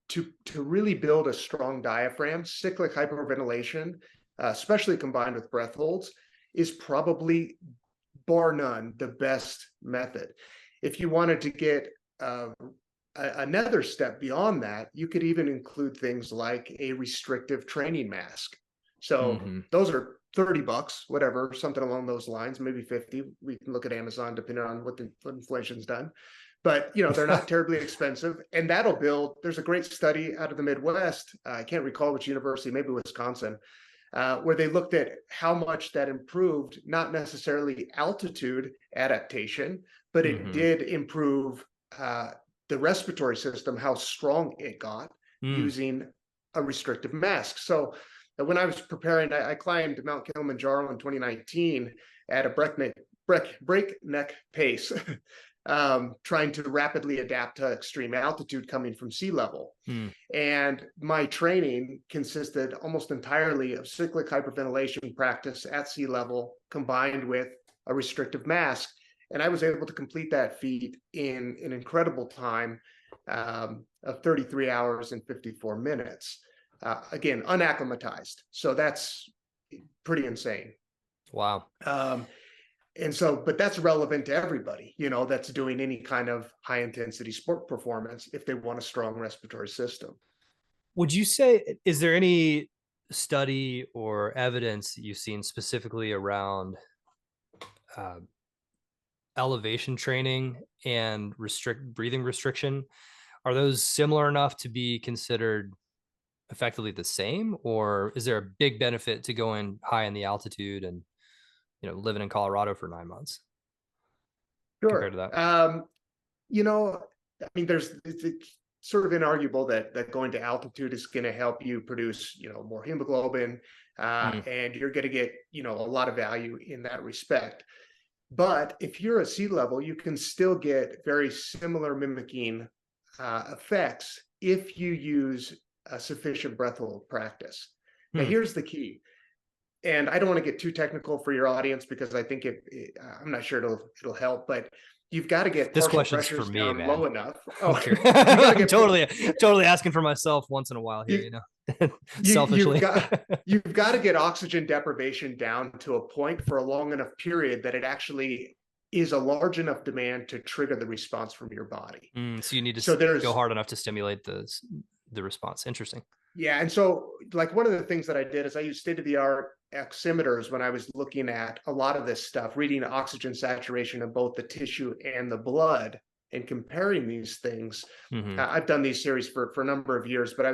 to really build a strong diaphragm, cyclic hyperventilation, especially combined with breath holds, is probably bar none the best method. If you wanted to get another step beyond that, you could even include things like a restrictive training mask. So Mm-hmm. those are $30, whatever, something along those lines, maybe 50. We can look at Amazon depending on what inflation's done. But they're not terribly expensive, and that'll build. There's a great study out of the Midwest. I can't recall which university, maybe Wisconsin, where they looked at how much that improved, not necessarily altitude adaptation, but it Mm-hmm. did improve the respiratory system, how strong it got Mm. using a restrictive mask. So when I was preparing, I climbed Mount Kilimanjaro in 2019 at a breakneck pace, trying to rapidly adapt to extreme altitude coming from sea level. Mm. And my training consisted almost entirely of cyclic hyperventilation practice at sea level combined with a restrictive mask. And I was able to complete that feat in an incredible time of 33 hours and 54 minutes. Again, unacclimatized. So that's pretty insane. Wow. And so, but that's relevant to everybody, that's doing any kind of high intensity sport performance if they want a strong respiratory system. Would you say, is there any study or evidence that you've seen specifically around uh, elevation training and breathing restriction? Are those similar enough to be considered effectively the same, or is there a big benefit to going high in the altitude and living in Colorado for 9 months compared to Sure. that? I mean, it's sort of inarguable that going to altitude is going to help you produce, more hemoglobin, and you're going to get, a lot of value in that respect. But if you're at sea level, you can still get very similar mimicking effects if you use a sufficient breath hold practice. Now, Hmm. here's the key. And I don't want to get too technical for your audience because I think I'm not sure it'll help, but you've got to get This partial question's for pressures me, down man. low enough. I'm Oh, curious. you got to I'm get totally asking for myself once in a while here, you, you've selfishly. got to get oxygen deprivation down to a point for a long enough period that it actually is a large enough demand to trigger the response from your body. So you need So to go there's hard enough to stimulate the response. Interesting. Yeah, and so like one of the things that I did is I used state-of-the-art oximeters when I was looking at a lot of this stuff, reading oxygen saturation of both the tissue and the blood and comparing these things. Mm-hmm. I've done these series for a number of years, but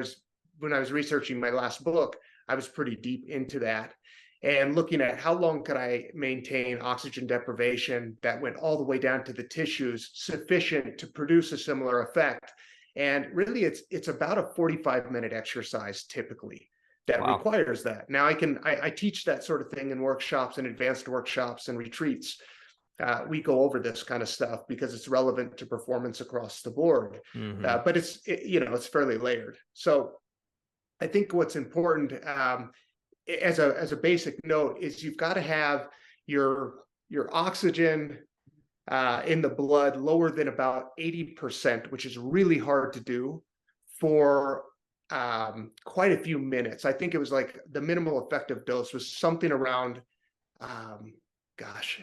when I was researching my last book, I was pretty deep into that and looking at how long could I maintain oxygen deprivation that went all the way down to the tissues sufficient to produce a similar effect. And really, it's about a 45-minute exercise typically that Wow. requires that. Now, I teach that sort of thing in workshops and advanced workshops and retreats. We go over this kind of stuff because it's relevant to performance across the board. Mm-hmm. But it's fairly layered. So I think what's important as a basic note is you've got to have your oxygen in the blood lower than about 80%, which is really hard to do for quite a few minutes. I think it was like the minimal effective dose was something around, um, gosh,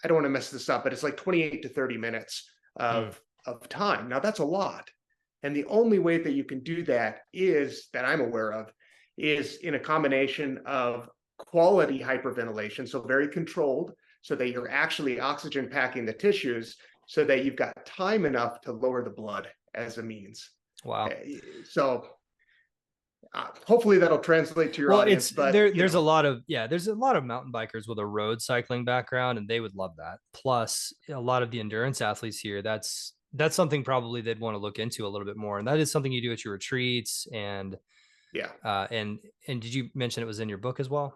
I don't want to mess this up, but it's like 28 to 30 minutes Mm. of time. Now that's a lot. And the only way that you can do that is that I'm aware of is in a combination of quality hyperventilation, so very controlled, so that you're actually oxygen packing the tissues so that you've got time enough to lower the blood as a means. Wow. So hopefully that'll translate to your Well, audience, it's but there's a lot of there's a lot of mountain bikers with a road cycling background, and they would love that. Plus, a lot of the endurance athletes here, that's something probably they'd want to look into a little bit more. And that is something you do at your retreats. yeah. And did you mention it was in your book as well?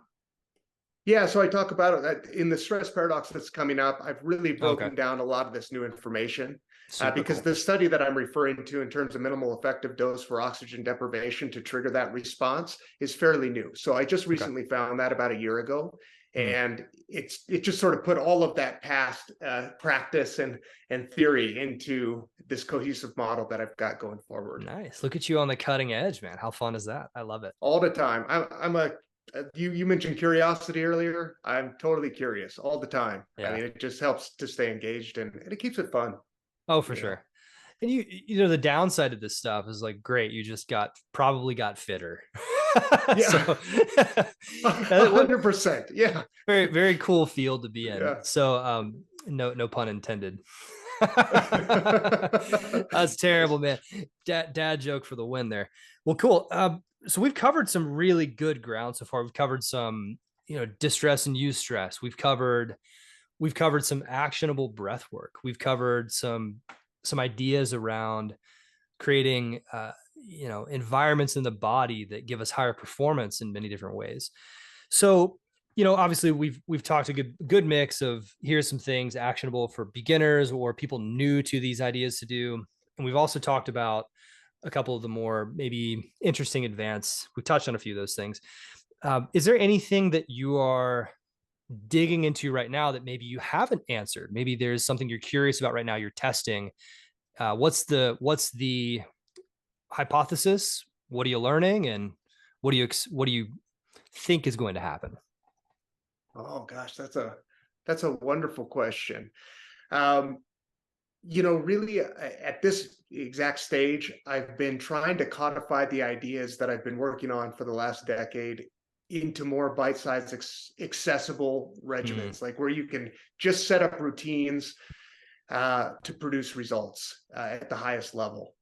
Yeah, so I talk about it in the stress paradox that's coming up. I've really Okay. broken down a lot of this new information Super because cool. the study that I'm referring to in terms of minimal effective dose for oxygen deprivation to trigger that response is fairly new. So I just Okay. recently found that about a year ago, Hmm. and it just sort of put all of that past practice and theory into this cohesive model that I've got going forward Nice. Look at you on the cutting edge, man. How fun is that? I love it. all the time. I'm a you mentioned curiosity earlier. I'm totally curious all the time. I Yeah. mean, it just helps to stay engaged and it keeps it fun, Oh, for you know. sure. And the downside of this stuff is like, great, you just probably got fitter. Yeah, So what 100%. Yeah, very, very cool field to be in. yeah. So no pun intended. That's Nice. terrible, man. Dad joke for the win there. Well, cool. So we've covered some really good ground so far. We've covered some, distress and eustress. We've covered some actionable breath work. We've covered some ideas around creating environments in the body that give us higher performance in many different ways. So obviously we've talked a good mix of here's some things actionable for beginners or people new to these ideas to do, and we've also talked about a couple of the more maybe interesting advanced. We touched on a few of those things. Is there anything that you are digging into right now that maybe you haven't answered? Maybe there's something you're curious about right now, you're testing. What's the hypothesis? What are you learning, and what do you think is going to happen? Oh gosh, that's a wonderful question. Um, really at this exact stage, I've been trying to codify the ideas that I've been working on for the last decade into more bite-sized, accessible Hmm. regimens, like where you can just set up routines to produce results at the highest level.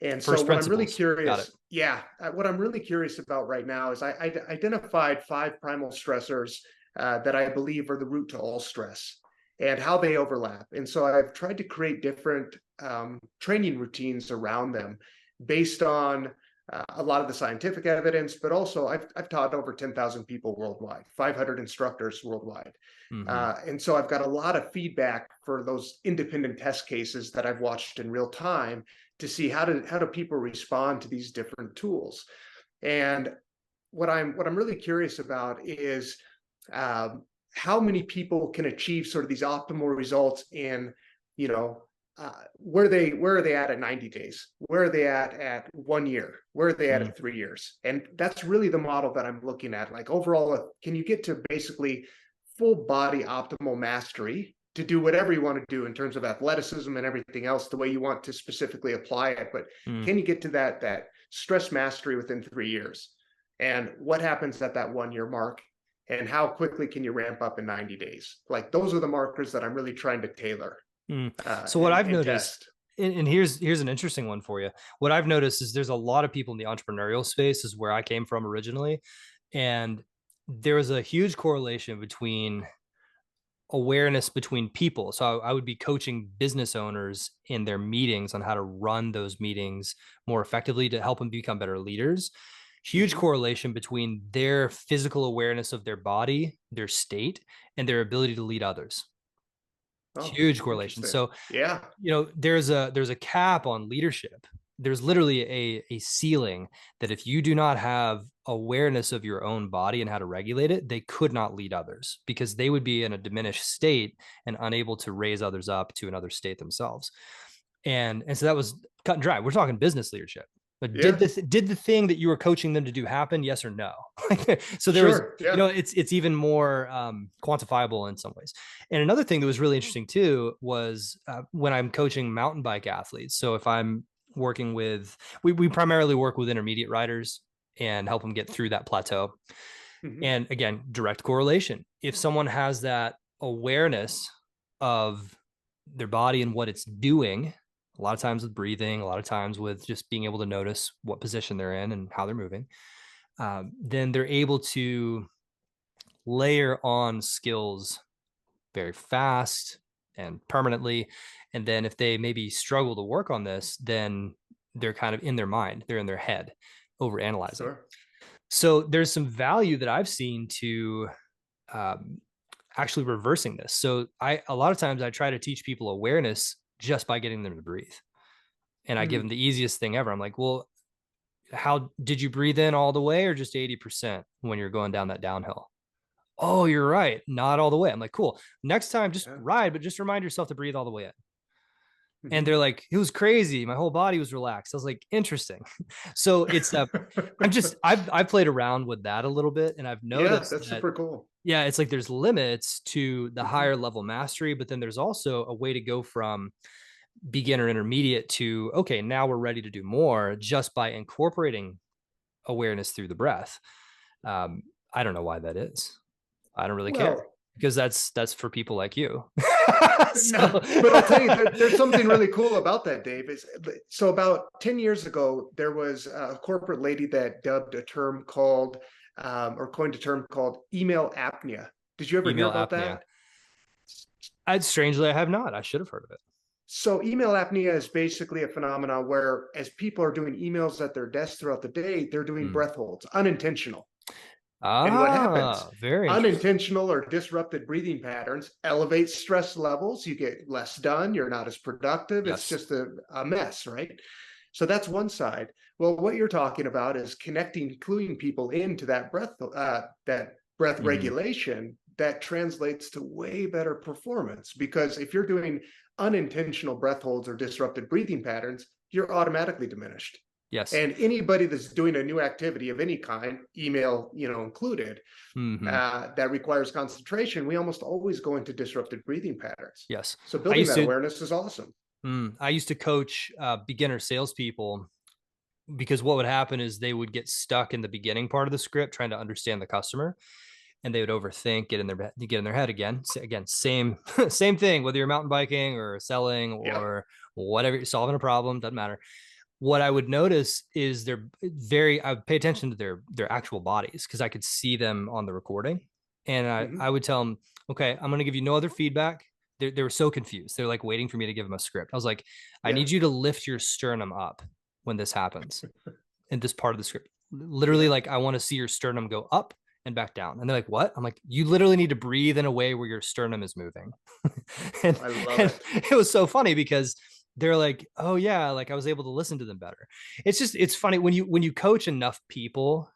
And so, First what I'm really principles. Got it. curious, yeah, what I'm really curious about right now is I identified 5 primal stressors that I believe are the root to all stress and how they overlap. And so, I've tried to create different training routines around them based on a lot of the scientific evidence, but also I've taught over 10,000 people worldwide, 500 instructors worldwide. Hmm. And so I've got a lot of feedback for those independent test cases that I've watched in real time to see how do people respond to these different tools. And what I'm really curious about is um, how many people can achieve sort of these optimal results in, you know, where are they at 90 days? Where are they at 1 year? Where are they Hmm. at 3 years? And that's really the model that I'm looking at. Like overall, can you get to basically full body optimal mastery to do whatever you want to do in terms of athleticism and everything else the way you want to specifically apply it? But Hmm. can you get to that stress mastery within 3 years? And what happens at that 1 year mark? And how quickly can you ramp up in 90 days? Like those are the markers that I'm really trying to tailor Hmm. So what I've and noticed, test. and here's an interesting one for you. What I've noticed is there's a lot of people in the entrepreneurial space, is where I came from originally, and there was a huge correlation between awareness between people. So I would be coaching business owners in their meetings on how to run those meetings more effectively to help them become better leaders. Huge Mhm. correlation between their physical awareness of their body, their state, and their ability to lead others. Oh, Huge correlation. interesting. So, Yeah. there's a cap on leadership. there's literally a ceiling that if you do not have awareness of your own body and how to regulate it, they could not lead others because they would be in a diminished state and unable to raise others up to another state themselves. And so that was cut and dry. We're talking business leadership. But Yeah, did the thing that you were coaching them to do happen? Yes or no? So there was, sure. Yeah. it's even more quantifiable in some ways. And another thing that was really interesting too was when I'm coaching mountain bike athletes. So if I'm working with, we primarily work with intermediate riders and help them get through that plateau. Mhm. And again, direct correlation. If someone has that awareness of their body and what it's doing, a lot of times with breathing, a lot of times with just being able to notice what position they're in and how they're moving, then they're able to layer on skills very fast and permanently. And then if they maybe struggle to work on this, then they're kind of in their mind, they're in their head, over analyzing. Sure. So there's some value that I've seen to um, actually reversing this. So a lot of times I try to teach people awareness just by getting them to breathe. And I give them Mm. the easiest thing ever. I'm like, well, how did you breathe in all the way or just 80% when you're going down that downhill? Oh, you're right. Not all the way. I'm like, cool. Next time, just Yeah. ride, but just remind yourself to breathe all the way in. And Mhm. they're like, it was crazy. My whole body was relaxed. I was like, interesting. So it's I've played around with that a little bit and I've Yeah, noticed that's that, super cool. yeah, it's like there's limits to the Mhm. higher level mastery, but then there's also a way to go from beginner intermediate to, okay, now we're ready to do more just by incorporating awareness through the breath. Um, I don't know why that is. I don't really care Well, because that's for people like you. no, So but I'll tell you, there's something really cool about that, Dave. Is so about 10 years ago, there was a corporate lady that dubbed a term called, or coined a term called email apnea. Did you ever hear email about apnea. that? Strangely, I have not. I should have heard of it. So email apnea is basically a phenomenon where as people are doing emails at their desk throughout the day, they're doing Hmm. breath holds, unintentional. And what happens? Ah, very interesting. Unintentional or disrupted breathing patterns elevate stress levels. You get less done. You're not as productive. It's Yes. just a mess, right? So that's one side. Well, what you're talking about is connecting, cluing people into that breath Mm-hmm. regulation that translates to way better performance. Because if you're doing unintentional breath holds or disrupted breathing patterns, you're automatically diminished. Yes. And anybody that's doing a new activity of any kind, email, included, Mm-hmm. that requires concentration, we almost always go into disrupted breathing patterns. Yes. So I building used that to. awareness is awesome. I used to coach beginner salespeople because what would happen is they would get stuck in the beginning part of the script trying to understand the customer, and they would overthink, get in their head again. So again, same same thing. Whether you're mountain biking or selling Yep. or whatever, you're solving a problem, doesn't matter. What I would notice is I would pay attention to their actual bodies because I could see them on the recording. And I Mhm. would tell them, okay, I'm going to give you no other feedback. They were so confused. They're like waiting for me to give them a script. I was like, I Yeah. need you to lift your sternum up when this happens in this part of the script. Literally, Yeah. like, I want to see your sternum go up and back down. And they're like, what? I'm like, you literally need to breathe in a way where your sternum is moving. and, I love and it. it was so funny because they're like, oh yeah, like I was able to listen to them better. It's funny when you coach enough people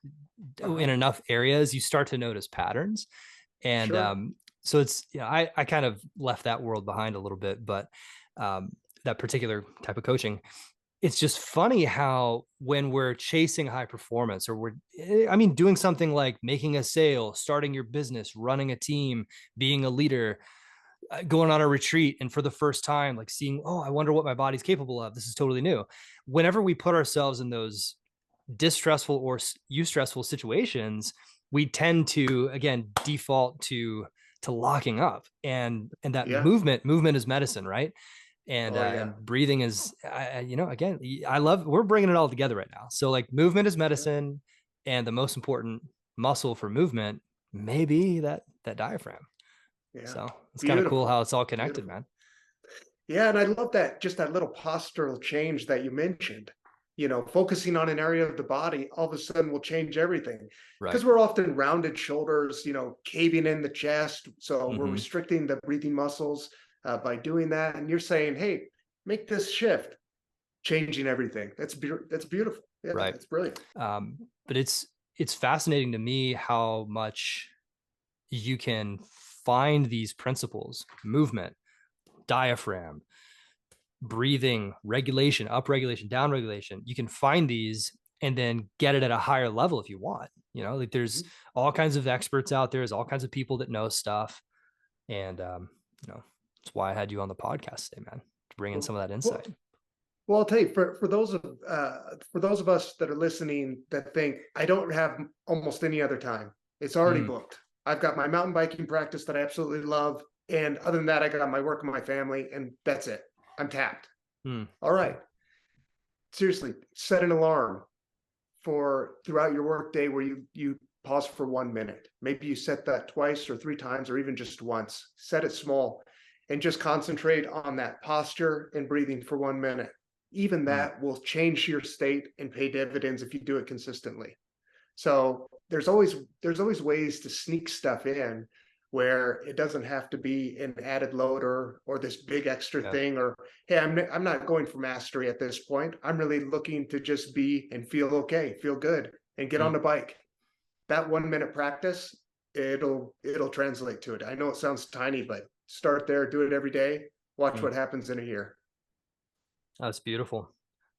Uh-huh. in enough areas, you start to notice patterns. And Sure. so it's, I kind of left that world behind a little bit, but um, that particular type of coaching, it's just funny how when we're chasing high performance or doing something like making a sale, starting your business, running a team, being a leader, going on a retreat, and for the first time, like seeing, oh, I wonder what my body's capable of. This is totally new. Whenever we put ourselves in those distressful or eustressful situations, we tend to again default to locking up, and that Yeah. movement is medicine, right? Oh yeah. And breathing is, again, I love, we're bringing it all together right now. So like movement is Yeah. medicine, and the most important muscle for movement may be that diaphragm. Yeah. So it's kind of cool how Beautiful. it's all connected, Beautiful. man. Yeah, and I love that, just that little postural change that you mentioned. Focusing on an area of the body all of a sudden will change everything. Right. Because we're often rounded shoulders, caving in the chest. So we're Mm-hmm. restricting the breathing muscles by doing that. And you're saying, hey, make this shift. changing everything. That's beautiful. Yeah, Right. that's brilliant. But it's fascinating to me how much you can find these principles: movement, diaphragm, breathing, regulation, up regulation, down regulation. You can find these and then get it at a higher level if you want. Like there's Mhm. all kinds of experts out there. There's all kinds of people that know stuff. And, that's why I had you on the podcast today, man, to bring in Well, some of that well, insight. well, I'll tell you, for those of us that are listening that think I don't have almost any other time, it's already Mm, booked. I've got my mountain biking practice that I absolutely love, and other than that, I got my work and my family, and that's it. I'm tapped. mm, All right, seriously, set an alarm for throughout your workday where you pause for 1 minute. Maybe you set that twice or three times or even just once. Set it small and just concentrate on that posture and breathing for 1 minute. Even mm, that will change your state and pay dividends if you do it consistently. So there's always ways to sneak stuff in where it doesn't have to be an added load or this big extra yeah. thing, or hey, I'm not going for mastery at this point. I'm really looking to just be and feel okay, feel good, and get on Mm, the bike. That 1 minute practice, it'll translate to it. I know it sounds tiny, but start there, do it every day. Watch mm. what happens in a year. That's beautiful.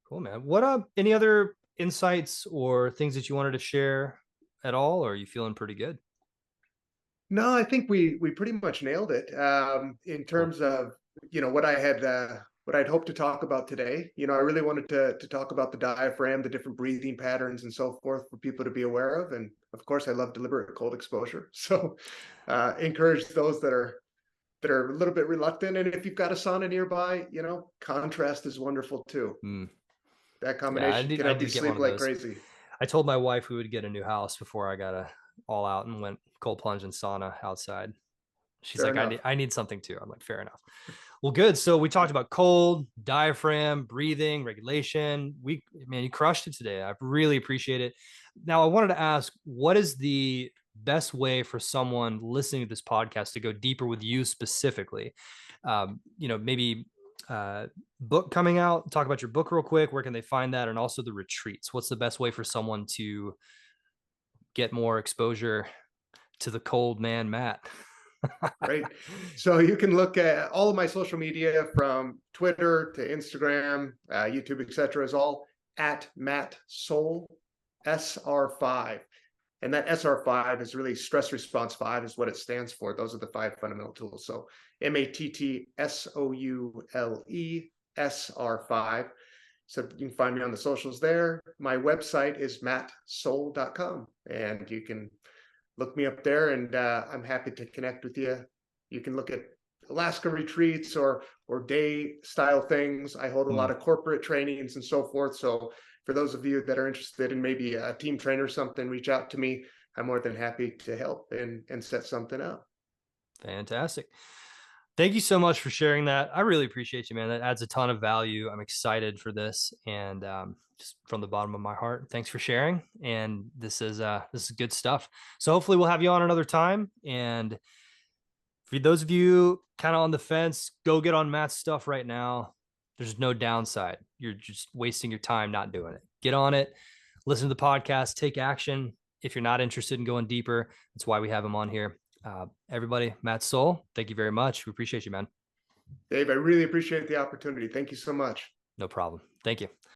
Cool, man. What any other insights or things that you wanted to share at all, or are you feeling pretty good? No, I think we pretty much nailed it in Cool. terms of what I'd hoped to talk about today. I really wanted to talk about the diaphragm, the different breathing patterns, and so forth for people to be aware of. And of course, I love deliberate cold exposure, so encourage those that are a little bit reluctant. And if you've got a sauna nearby, contrast is wonderful too. Mm. That Yeah, I combination need can I help need you to get one sleep of like those. crazy. I told my wife we would get a new house before I got a all out and went cold plunge and sauna outside. She's Fair like, enough. I need something too. I'm like, fair enough. Well, good. So we talked about cold, diaphragm, breathing, regulation. Man, you crushed it today. I really appreciate it. Now, I wanted to ask, what is the best way for someone listening to this podcast to go deeper with you specifically? Maybe uh, book coming out. Talk about your book real quick. Where can they find that? And also the retreats. What's the best way for someone to get more exposure to the cold man, Matt? Great. So you can look at all of my social media from Twitter to Instagram, YouTube, etc. is all at Matt Soule, SR5. And that SR5 is really stress response 5 is what it stands for. Those are the 5 fundamental tools. So MATTSOULE SR5. So you can find me on the socials there. My website is mattsoule.com, and you can look me up there, and I'm happy to connect with you. You can look at Alaska retreats or day style things. I hold a lot Mm, of corporate trainings and so forth. So for those of you that are interested in maybe a team trainer or something, reach out to me. I'm more than happy to help and set something up. fantastic. Thank you so much for sharing that. I really appreciate you, man. That adds a ton of value. I'm excited for this, and just from the bottom of my heart, thanks for sharing. And this is good stuff. So hopefully we'll have you on another time. And for those of you kind of on the fence, go get on Matt's stuff right now. There's no downside. You're just wasting your time not doing it. Get on it. Listen to the podcast. Take action. If you're not interested in going deeper, that's why we have him on here. Everybody, Matt Soule, thank you very much. We appreciate you, man. Dave, I really appreciate the opportunity. Thank you so much. No problem. Thank you.